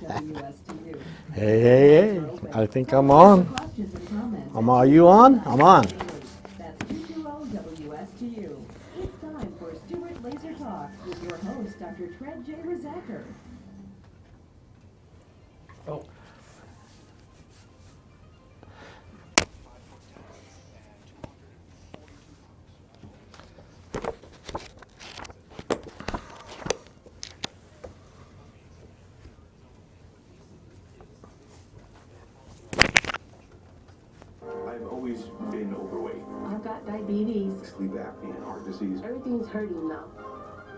Wstu. Hey, hey, hey. I think I'm on. Are you on? I'm on. That's 220 Wstu. It's time for Stewart Laser Talk with your host, Dr. Tred J. Rizacker. Oh. I've always been overweight. I've got diabetes. Sleep apnea and heart disease. Everything's hurting now.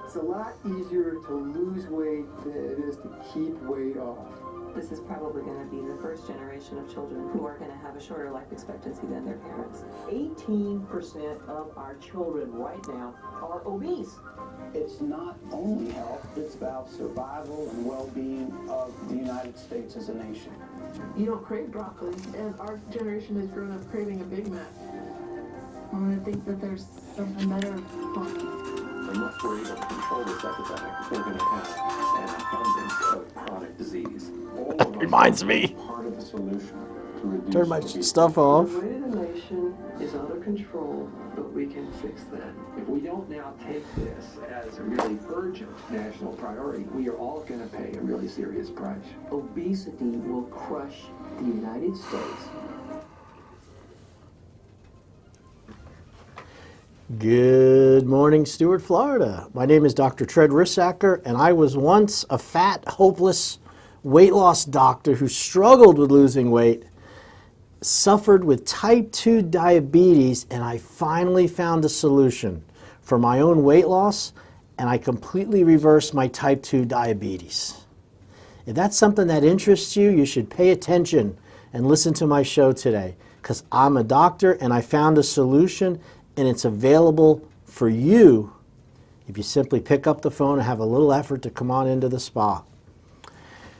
It's a lot easier to lose weight than it is to keep weight off. This is probably going to be the first generation of children who are going to have a shorter life expectancy than their parents. 18% of our children right now are obese. It's not only health, it's about survival and well-being of the United States as a nation. You don't crave broccoli, and our generation has grown up craving a Big Mac. I want to think that there's something better for me. Unless we're able to control this epidemic, we're going to have an abundance of chronic disease. All of us Reminds me. are part of the solution to reduce Turn my obesity. stuff off. The weight of the nation is out of control, but we can fix that. If we don't now take this as a really urgent national priority, we are all going to pay a really serious price. Obesity will crush the United States. Good morning, Stuart, Florida. My name is Dr. Tred Rizacker, and I was once a fat, hopeless weight loss doctor who struggled with losing weight, suffered with type 2 diabetes, and I finally found a solution for my own weight loss, and I completely reversed my type 2 diabetes. If that's something that interests you, you should pay attention and listen to my show today, because I'm a doctor and I found a solution, and it's available for you if you simply pick up the phone and have a little effort to come on into the spa.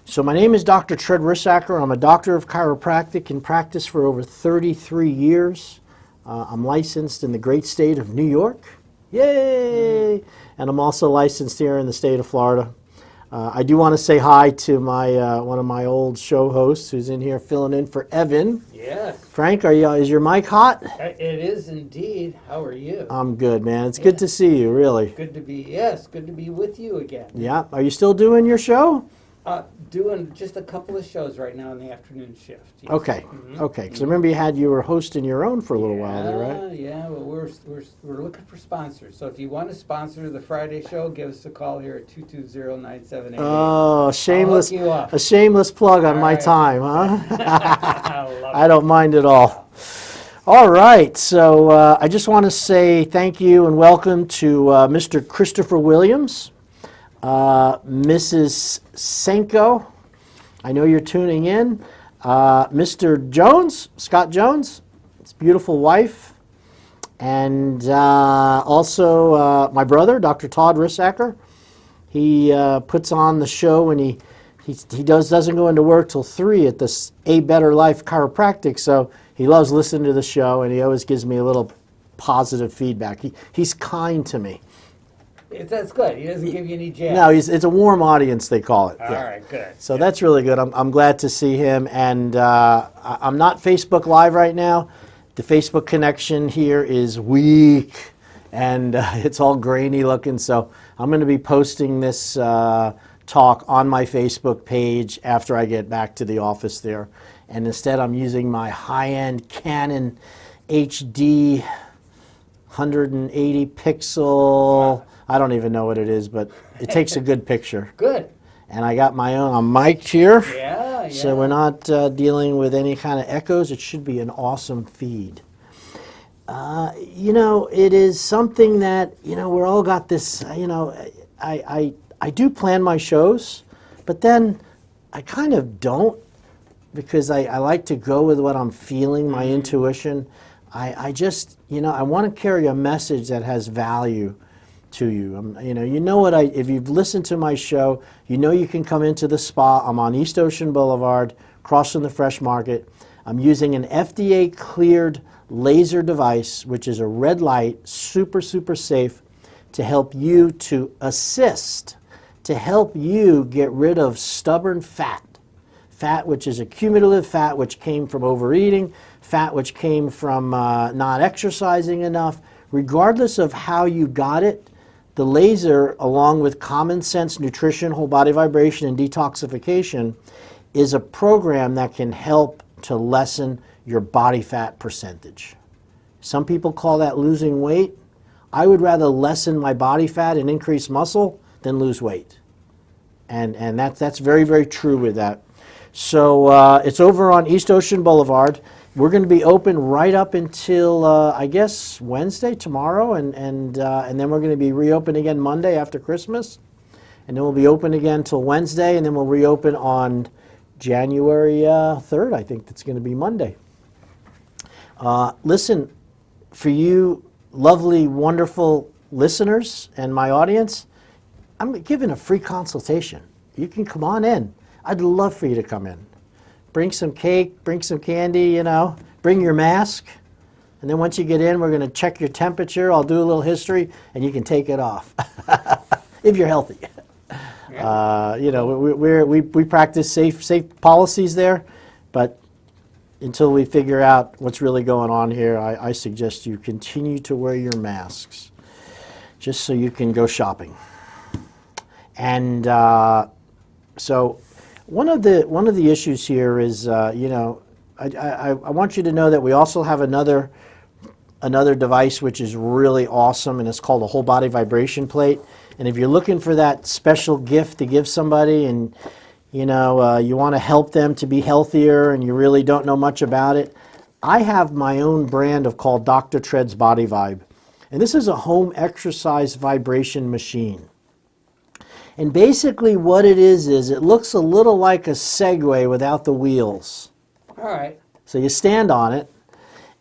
So my name is Dr. Tred Rizacker. I'm a doctor of chiropractic in practice for over 33 years. I'm licensed in the great state of New York. Yay! And I'm also licensed here in the state of Florida. I do want to say hi to my one of my old show hosts who's in here filling in for Evan. Yes. Frank, is your mic hot? It is indeed. How are you? I'm good, man. It's good to see you, really. Good to be with you again. Yeah. Are you still doing your show? Doing just a couple of shows right now in the afternoon shift. Yes. Okay. Okay. Because I remember you were hosting your own for a little while there, right? Yeah. Well, we're looking for sponsors. So if you want to sponsor the Friday show, give us a call here at 220-9788. Oh, shameless! I'll hook you up. A shameless plug on my time, huh? I don't mind at all. All right. So I just want to say thank you and welcome to Mr. Christopher Williams. Mrs. Senko, I know you're tuning in. Mr. Jones, Scott Jones, his beautiful wife, and also my brother, Dr. Todd Rizacker. He puts on the show, and he doesn't go into work till 3 at this A Better Life Chiropractic, so he loves listening to the show, and he always gives me a little positive feedback. He's kind to me. That's good. He doesn't give you any jabs. No, it's a warm audience, they call it. All right, good. So that's really good. I'm glad to see him. And I'm not Facebook Live right now. The Facebook connection here is weak, and it's all grainy looking. So I'm going to be posting this talk on my Facebook page after I get back to the office there. And instead, I'm using my high-end Canon HD 180 pixel. Wow. I don't even know what it is, but it takes a good picture. Good. And I got my own. I'm mic'd here. Yeah. So we're not dealing with any kind of echoes. It should be an awesome feed. It is something that, we're all got this, I do plan my shows, but then I kind of don't, because I like to go with what I'm feeling, my intuition. I just, I want to carry a message that has value to you. If you've listened to my show, you can come into the spa. I'm on East Ocean Boulevard, across from the Fresh Market. I'm using an FDA cleared laser device, which is a red light, super, super safe, to help you to assist, to help you get rid of stubborn fat fat which is accumulative, fat which came from overeating, fat which came from not exercising enough. Regardless of how you got it, the laser, along with common sense nutrition, whole body vibration, and detoxification, is a program that can help to lessen your body fat percentage. Some people call that losing weight. I would rather lessen my body fat and increase muscle than lose weight. And that's very, very true with that. So it's over on East Ocean Boulevard. We're going to be open right up until, I guess, Wednesday, tomorrow, and then we're going to be reopened again Monday after Christmas. And then we'll be open again till Wednesday, and then we'll reopen on January 3rd, I think that's going to be Monday. Listen, for you lovely, wonderful listeners and my audience, I'm giving a free consultation. You can come on in. I'd love for you to come in. Bring some cake, bring some candy, you know, bring your mask. And then once you get in, we're going to check your temperature. I'll do a little history, and you can take it off if you're healthy. You know, we practice safe policies there, but until we figure out what's really going on here, I suggest you continue to wear your masks just so you can go shopping. And so one of the issues here is, you know, I want you to know that we also have another device which is really awesome, and it's called a whole body vibration plate. And if you're looking for that special gift to give somebody, and you know you want to help them to be healthier, and you really don't know much about it, I have my own brand of called Dr. Tred's Body Vibe, and this is a home exercise vibration machine. And basically what it is it looks a little like a Segway without the wheels. All right. So you stand on it,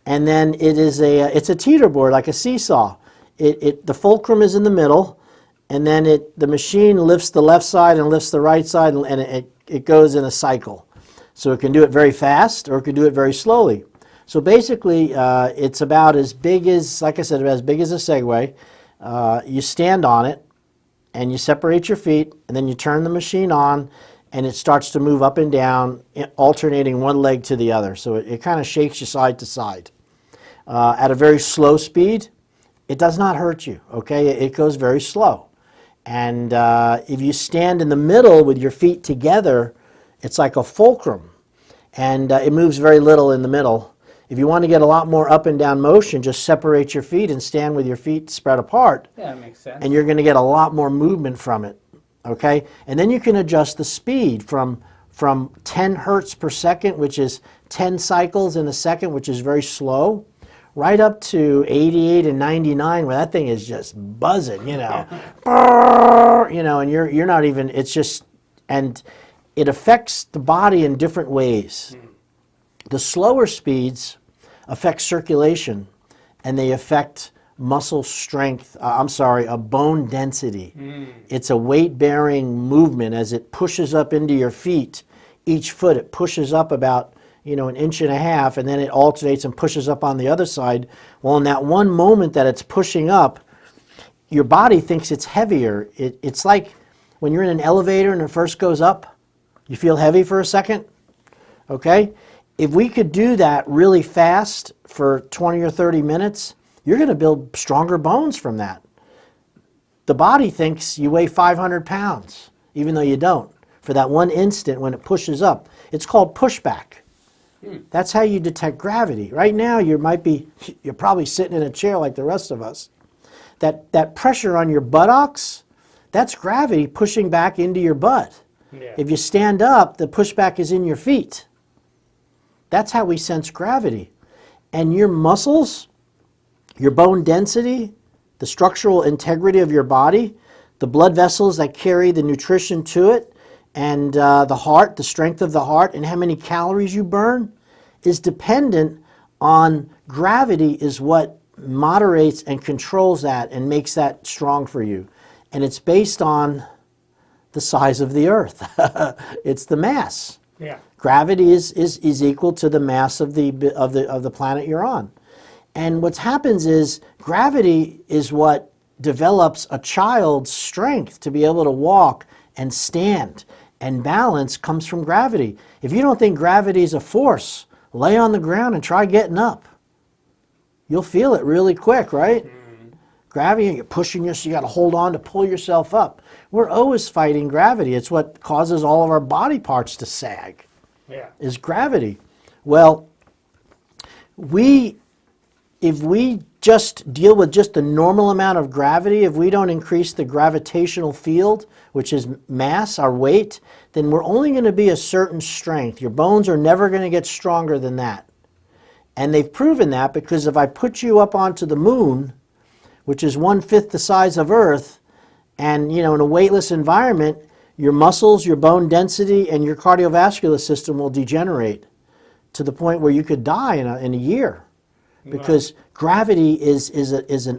and then it's a teeter board, like a seesaw. The fulcrum is in the middle, and then the machine lifts the left side and lifts the right side, and it goes in a cycle. So it can do it very fast, or it can do it very slowly. So basically, it's about as big as, like I said, as big as a Segway. You stand on it, and you separate your feet, and then you turn the machine on, and it starts to move up and down, alternating one leg to the other. So it kind of shakes you side to side. At a very slow speed, it does not hurt you, okay? It goes very slow. And if you stand in the middle with your feet together, it's like a fulcrum. And it moves very little in the middle. If you want to get a lot more up and down motion, just separate your feet and stand with your feet spread apart. Yeah, that makes sense. And you're going to get a lot more movement from it, okay? And then you can adjust the speed from 10 hertz per second, which is 10 cycles in a second, which is very slow, right up to 88 and 99, where that thing is just buzzing, you know. You know, and you're not even, it's just, and it affects the body in different ways. The slower speeds affect circulation, and they affect muscle strength, a bone density. It's a weight-bearing movement as it pushes up into your feet. Each foot, it pushes up about, you know, 1.5 inches, and then it alternates and pushes up on the other side. Well, in that one moment that it's pushing up, your body thinks it's heavier. It's like when you're in an elevator and it first goes up, you feel heavy for a second, okay? If we could do that really fast for 20 or 30 minutes, you're going to build stronger bones from that. The body thinks you weigh 500 pounds, even though you don't, for that one instant when it pushes up. It's called pushback. That's how you detect gravity. Right now, you're probably sitting in a chair like the rest of us. That pressure on your buttocks, that's gravity pushing back into your butt. Yeah. If you stand up, the pushback is in your feet. That's how we sense gravity. And your muscles, your bone density, the structural integrity of your body, the blood vessels that carry the nutrition to it, and the heart, the strength of the heart, and how many calories you burn is dependent on gravity, is what moderates and controls that and makes that strong for you. And it's based on the size of the earth. It's the mass. Yeah. Gravity is equal to the mass of the planet you're on. And what happens is gravity is what develops a child's strength to be able to walk and stand and balance comes from gravity. If you don't think gravity is a force, lay on the ground and try getting up. You'll feel it really quick, right? Gravity, you're pushing yourself, you got to hold on to pull yourself up. We're always fighting gravity. It's what causes all of our body parts to sag, is gravity. Well, if we just deal with just the normal amount of gravity, if we don't increase the gravitational field, which is mass, our weight, then we're only going to be a certain strength. Your bones are never going to get stronger than that. And they've proven that because if I put you up onto the moon, which is 1/5 the size of Earth, and in a weightless environment, your muscles, your bone density, and your cardiovascular system will degenerate to the point where you could die in a year. Because gravity is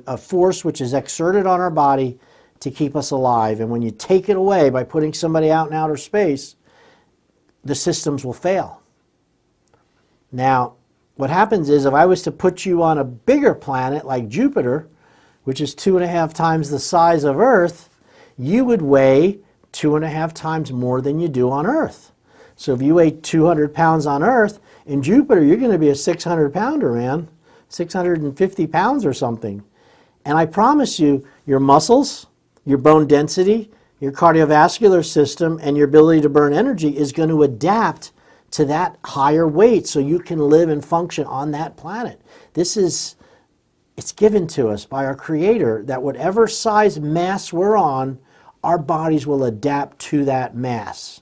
a force which is exerted on our body to keep us alive. And when you take it away by putting somebody out in outer space, the systems will fail. Now, what happens is if I was to put you on a bigger planet like Jupiter, which is 2.5 times the size of Earth, you would weigh 2.5 times more than you do on Earth. So if you weigh 200 pounds on Earth, in Jupiter you're going to be a 600-pounder, man. 650 pounds or something. And I promise you, your muscles, your bone density, your cardiovascular system, and your ability to burn energy is going to adapt to that higher weight so you can live and function on that planet. It's given to us by our Creator that whatever size mass we're on, our bodies will adapt to that mass.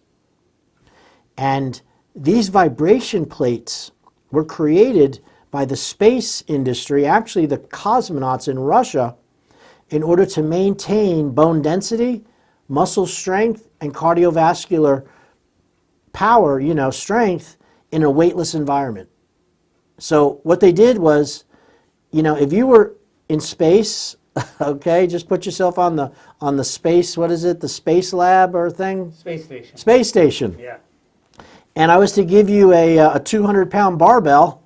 And these vibration plates were created by the space industry, actually the cosmonauts in Russia, in order to maintain bone density, muscle strength, and cardiovascular power, strength in a weightless environment. So what they did was, if you were in space, okay, just put yourself on the space, what is it, the space lab or thing? Space station. Space station. Yeah. And I was to give you a 200-pound barbell,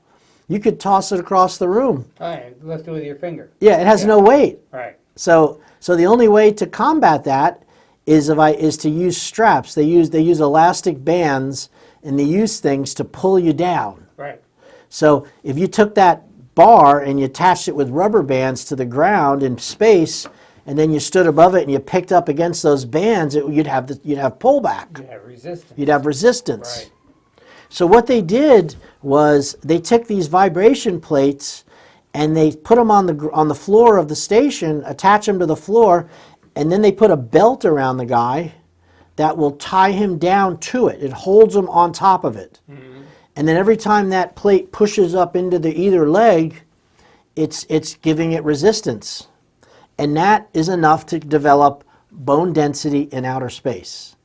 you could toss it across the room. Oh, yeah, lift it with your finger. Yeah, it has no weight. Right. So the only way to combat that is to use straps. They use elastic bands, and they use things to pull you down. Right. So if you took that bar and you attached it with rubber bands to the ground in space, and then you stood above it and you picked up against those bands, you'd have pullback. You have resistance. You'd have resistance. Right. So what they did was they took these vibration plates and they put them on the floor of the station, attach them to the floor, and then they put a belt around the guy that will tie him down to it. It holds him on top of it. Mm-hmm. And then every time that plate pushes up into either leg, it's giving it resistance. And that is enough to develop bone density in outer space.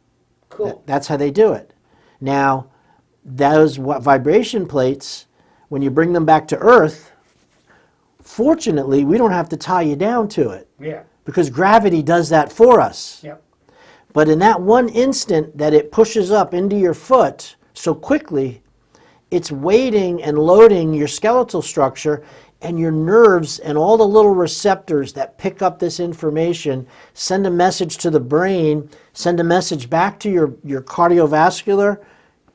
Cool. That's how they do it. Now, those vibration plates, when you bring them back to Earth, fortunately, we don't have to tie you down to it. Yeah. Because gravity does that for us. Yep. But in that one instant that it pushes up into your foot so quickly, it's weighting and loading your skeletal structure, and your nerves and all the little receptors that pick up this information send a message to the brain, send a message back to your cardiovascular,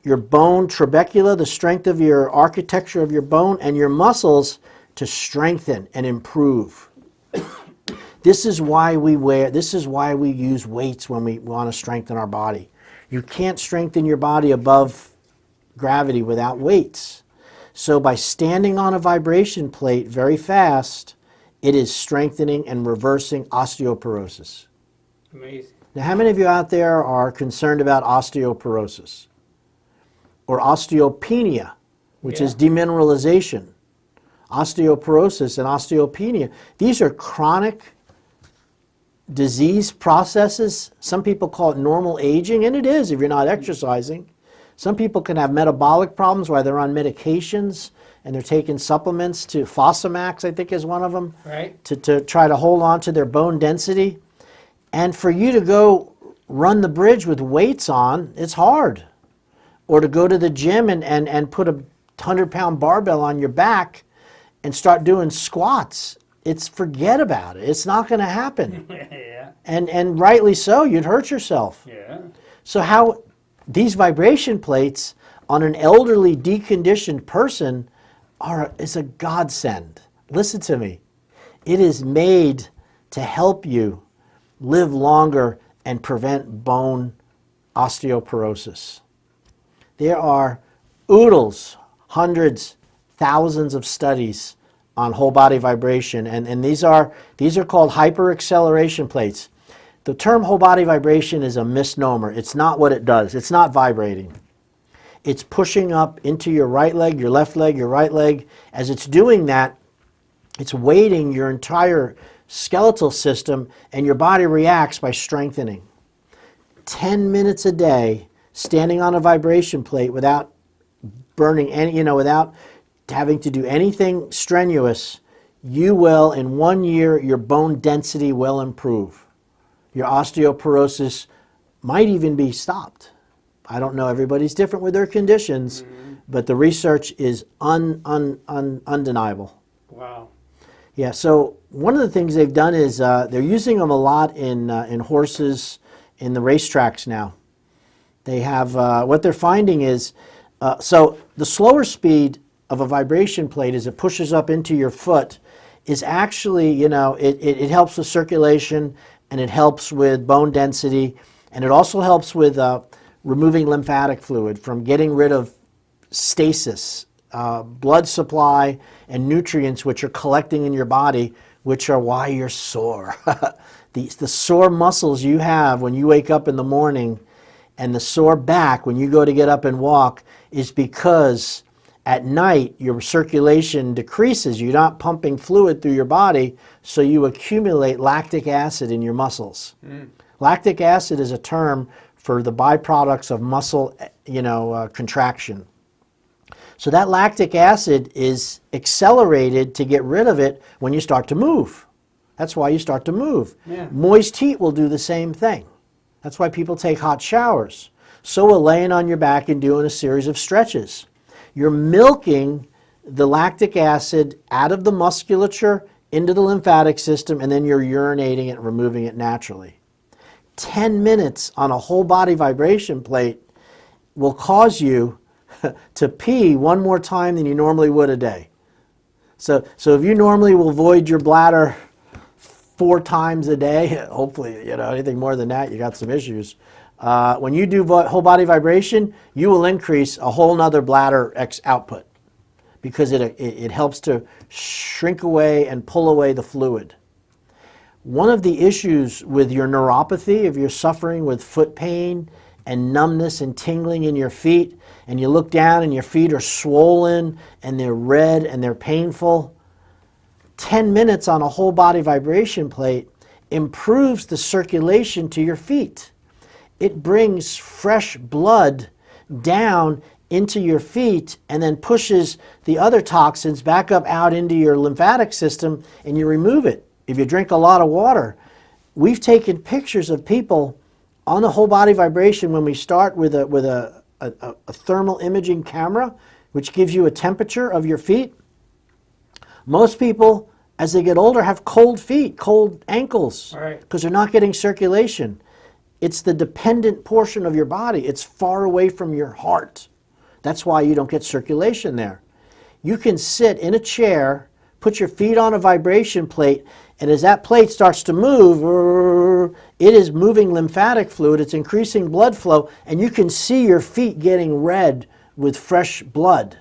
your bone trabecula, the strength of your architecture of your bone, and your muscles to strengthen and improve. This is why we use weights when we want to strengthen our body. You can't strengthen your body above gravity without weights. So by standing on a vibration plate very fast, it is strengthening and reversing osteoporosis. Amazing. Now, how many of you out there are concerned about osteoporosis? Or osteopenia, which is demineralization. Osteoporosis and osteopenia. These are chronic disease processes. Some people call it normal aging, and it is if you're not exercising. Some people can have metabolic problems while they're on medications and they're taking supplements to Fosamax, I think is one of them, right, to try to hold on to their bone density. And for you to go run the bridge with weights on, it's hard. Or to go to the gym and put a 100-pound barbell on your back and start doing squats. Forget about it. It's not going to happen. Yeah. And rightly so, you'd hurt yourself. Yeah. So how these vibration plates on an elderly, deconditioned person is a godsend. Listen to me. It is made to help you live longer and prevent bone osteoporosis. There are oodles, hundreds, thousands of studies on whole body vibration, and these are called hyperacceleration plates. The term whole body vibration is a misnomer. It's not what it does. It's not vibrating. It's pushing up into your right leg, your left leg, your right leg. As it's doing that, it's weighting your entire skeletal system, and your body reacts by strengthening. 10 minutes a day standing on a vibration plate without burning any, without having to do anything strenuous, you will, in 1 year, your bone density will improve. Your osteoporosis might even be stopped. I don't know, everybody's different with their conditions, but the research is undeniable. Wow. Yeah, so one of the things they've done is they're using them a lot in horses in the racetracks now. They have, what they're finding is, so the slower speed of a vibration plate as it pushes up into your foot is actually, it helps with circulation, and it helps with bone density, and it also helps with removing lymphatic fluid, from getting rid of stasis, blood supply, and nutrients which are collecting in your body, which are why you're sore. The sore muscles you have when you wake up in the morning and the sore back when you go to get up and walk is because at night your circulation decreases. You're not pumping fluid through your body, so you accumulate lactic acid in your muscles. Lactic acid is a term for the byproducts of muscle, contraction. So that lactic acid is accelerated to get rid of it when you start to move. That's why you start to move. Yeah. Moist heat will do the same thing. That's why people take hot showers. So will laying on your back and doing a series of stretches. You're milking the lactic acid out of the musculature into the lymphatic system, and then you're urinating it and removing it naturally. 10 minutes on a whole body vibration plate will cause you to pee one more time than you normally would a day. So if you normally will void your bladder 4 times a day, hopefully, anything more than that, you got some issues. When you do whole body vibration, you will increase a whole nother bladder output because it helps to shrink away and pull away the fluid. One of the issues with your neuropathy, if you're suffering with foot pain and numbness and tingling in your feet, and you look down and your feet are swollen and they're red and they're painful, 10 minutes on a whole body vibration plate improves the circulation to your feet. It brings fresh blood down into your feet and then pushes the other toxins back up out into your lymphatic system, and you remove it. If you drink a lot of water, we've taken pictures of people on the whole body vibration when we start with a thermal imaging camera, which gives you a temperature of your feet. Most people, as they get older, have cold feet, cold ankles, because they're not getting circulation. It's the dependent portion of your body. It's far away from your heart. That's why you don't get circulation there. You can sit in a chair, put your feet on a vibration plate, and as that plate starts to move, it is moving lymphatic fluid, it's increasing blood flow, and you can see your feet getting red with fresh blood.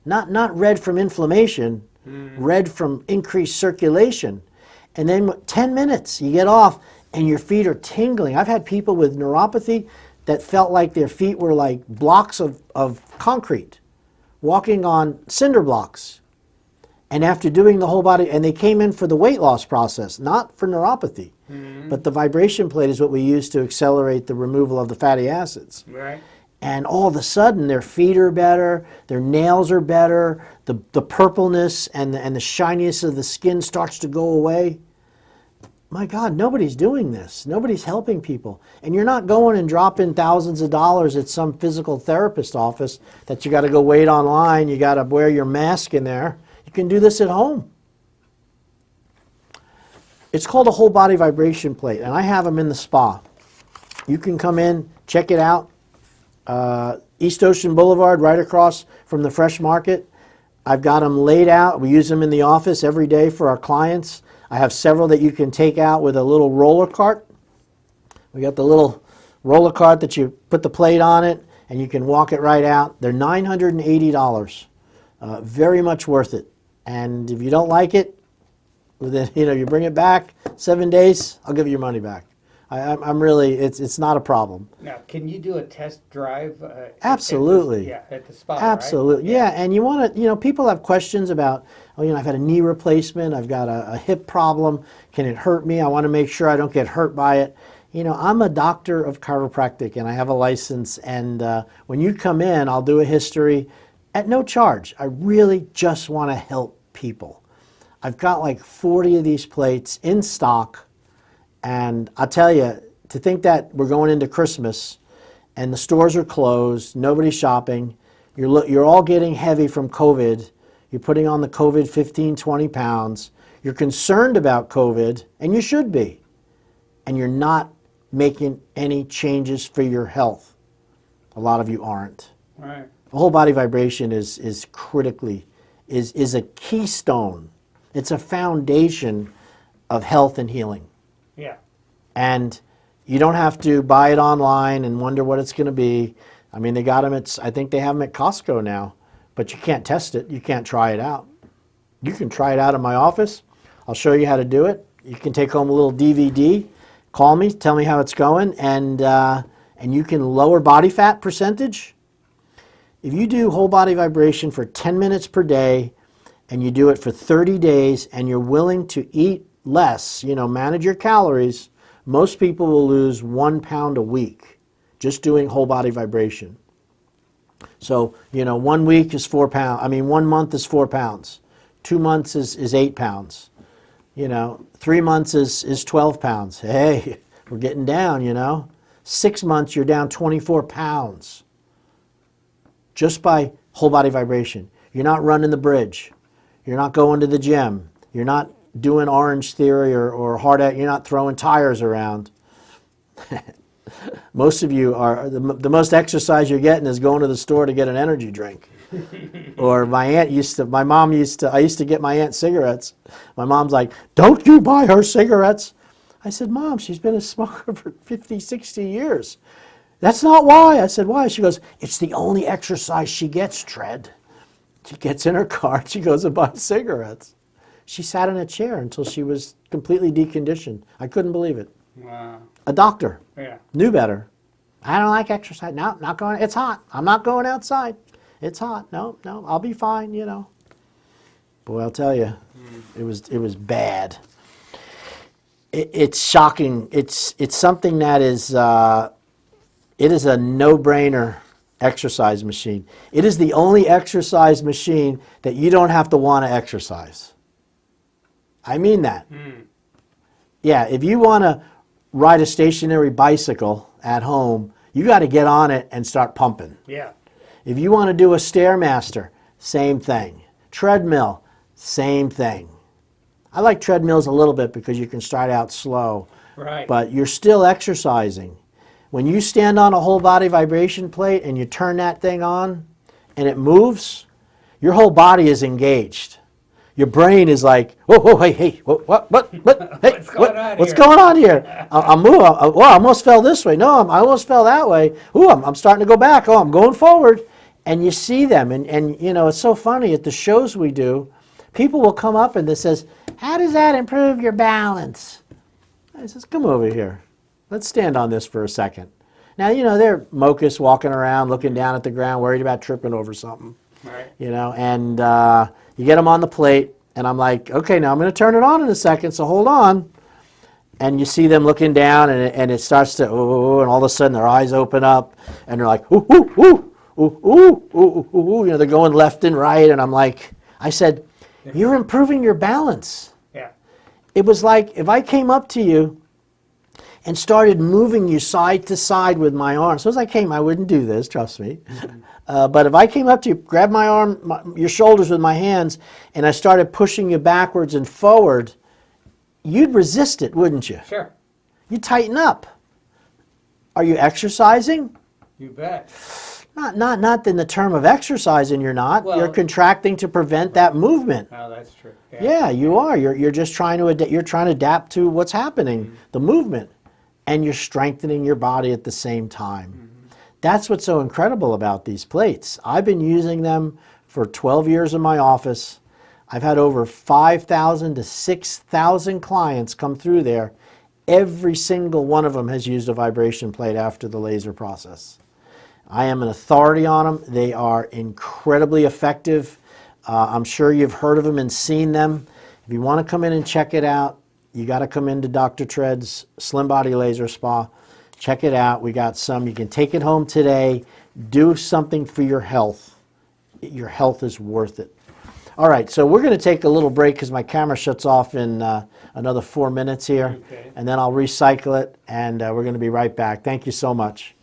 Not red from inflammation, red from increased circulation. And then 10 minutes, you get off, and your feet are tingling. I've had people with neuropathy that felt like their feet were like blocks of concrete, walking on cinder blocks. And after doing the whole body, and they came in for the weight loss process, not for neuropathy, but the vibration plate is what we use to accelerate the removal of the fatty acids. Right. And all of a sudden, their feet are better, their nails are better, the purpleness and the shininess of the skin starts to go away. My God, nobody's doing this. Nobody's helping people. And you're not going and dropping thousands of dollars at some physical therapist office that you got to go wait online, you got to wear your mask in there. You can do this at home. It's called a whole body vibration plate, and I have them in the spa. You can come in, check it out. East Ocean Boulevard, right across from the Fresh Market. I've got them laid out. We use them in the office every day for our clients. I have several that you can take out with a little roller cart. We got the little roller cart that you put the plate on it and you can walk it right out. They're $980. Very much worth it. And if you don't like it, then you bring it back 7 days, I'll give you your money back. I'm really, it's not a problem. Now, can you do a test drive? Absolutely. At the spot, Absolutely. right? Yeah, and you want to, people have questions about, I've had a knee replacement, I've got a hip problem, can it hurt me? I want to make sure I don't get hurt by it. I'm a doctor of chiropractic and I have a license, and when you come in, I'll do a history at no charge. I really just want to help people. I've got like 40 of these plates in stock, and I'll tell you, to think that we're going into Christmas and the stores are closed, nobody's shopping, you're all getting heavy from COVID, you're putting on the COVID 15, 20 pounds, you're concerned about COVID, and you should be, and you're not making any changes for your health. A lot of you aren't. Right. Whole body vibration is a keystone. It's a foundation of health and healing. Yeah. And you don't have to buy it online and wonder what it's going to be. I mean, they got them I think they have them at Costco now, but you can't test it. You can't try it out. You can try it out in my office. I'll show you how to do it. You can take home a little DVD, call me, tell me how it's going, and you can lower body fat percentage. If you do whole body vibration for 10 minutes per day and you do it for 30 days and you're willing to eat less, manage your calories, most people will lose 1 pound a week just doing whole body vibration. So, 1 week is 4 pounds. 1 month is 4 pounds. 2 months is 8 pounds. 3 months is 12 pounds. Hey, we're getting down, 6 months, you're down 24 pounds. Just by whole body vibration. You're not running the bridge. You're not going to the gym. You're not doing Orange Theory or hard out. You're not throwing tires around. Most of you are, the most exercise you're getting is going to the store to get an energy drink. Or I used to get my aunt cigarettes. My mom's like, don't you buy her cigarettes. I said, Mom, she's been a smoker for 50, 60 years. That's not why. I said, why? She goes, it's the only exercise she gets, Tread. She gets in her car and she goes and buys cigarettes. She sat in a chair until she was completely deconditioned. I couldn't believe it. Wow. A doctor. Yeah. Knew better. I don't like exercise. No, not going. It's hot. I'm not going outside. It's hot. No, I'll be fine, Boy, I'll tell you, it was bad. It's shocking. It's something that is... it is a no-brainer exercise machine. It is the only exercise machine that you don't have to want to exercise. I mean that. Yeah, if you want to ride a stationary bicycle at home, you got to get on it and start pumping. Yeah. If you want to do a Stairmaster, same thing. Treadmill, same thing. I like treadmills a little bit because you can start out slow. Right. But you're still exercising. When you stand on a whole body vibration plate and you turn that thing on and it moves, your whole body is engaged. Your brain is like, whoa, hey, what, hey, what's going on here? I'm moving. I almost fell this way. No, I almost fell that way. Ooh, I'm starting to go back. Oh, I'm going forward. And you see them. And it's so funny at the shows we do, people will come up and they says, how does that improve your balance? I says, come over here. Let's stand on this for a second. Now, they're mochas walking around, looking down at the ground, worried about tripping over something. Right. And you get them on the plate, and I'm like, okay, now I'm going to turn it on in a second, so hold on. And you see them looking down, and it starts to, ooh, and all of a sudden their eyes open up, and they're like, ooh, ooh, ooh, ooh, ooh, ooh, ooh, ooh. They're going left and right, and I said, you're improving your balance. Yeah. It was like if I came up to you and started moving you side to side with my arm. Suppose I came, I wouldn't do this, trust me. But if I came up to you, grabbed my arm, your shoulders with my hands, and I started pushing you backwards and forward, you'd resist it, wouldn't you? Sure. You'd tighten up. Are you exercising? You bet. Not in the term of exercising, you're not. Well- You're contracting to prevent that movement. Oh, that's true. Yeah, you are. You're just trying to adapt to what's happening, the movement, and you're strengthening your body at the same time. That's what's so incredible about these plates. I've been using them for 12 years in my office. I've had over 5,000 to 6,000 clients come through there. Every single one of them has used a vibration plate after the laser process. I am an authority on them. They are incredibly effective. I'm sure you've heard of them and seen them. If you want to come in and check it out, you got to come into Dr. Tread's Slim Body Laser Spa. Check it out. We got some. You can take it home today. Do something for your health. Your health is worth it. All right, so we're going to take a little break because my camera shuts off in another 4 minutes here. Okay. And then I'll recycle it, and we're going to be right back. Thank you so much.